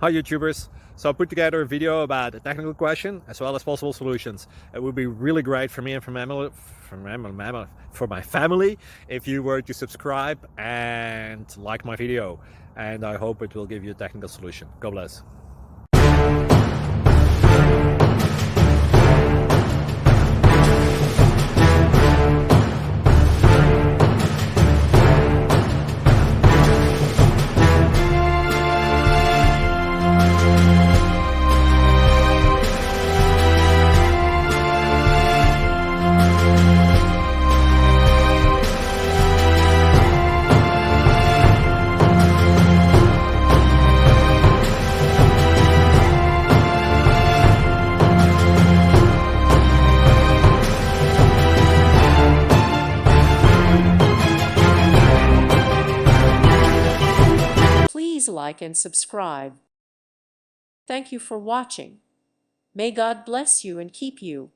Hi YouTubers! So I put together a video about a technical question as well as possible solutions. It would be really great for me and for my family if you were to subscribe and like my video, and I hope it will give you a technical solution. God bless. Please like and subscribe. Thank you for watching. May God bless you and keep you.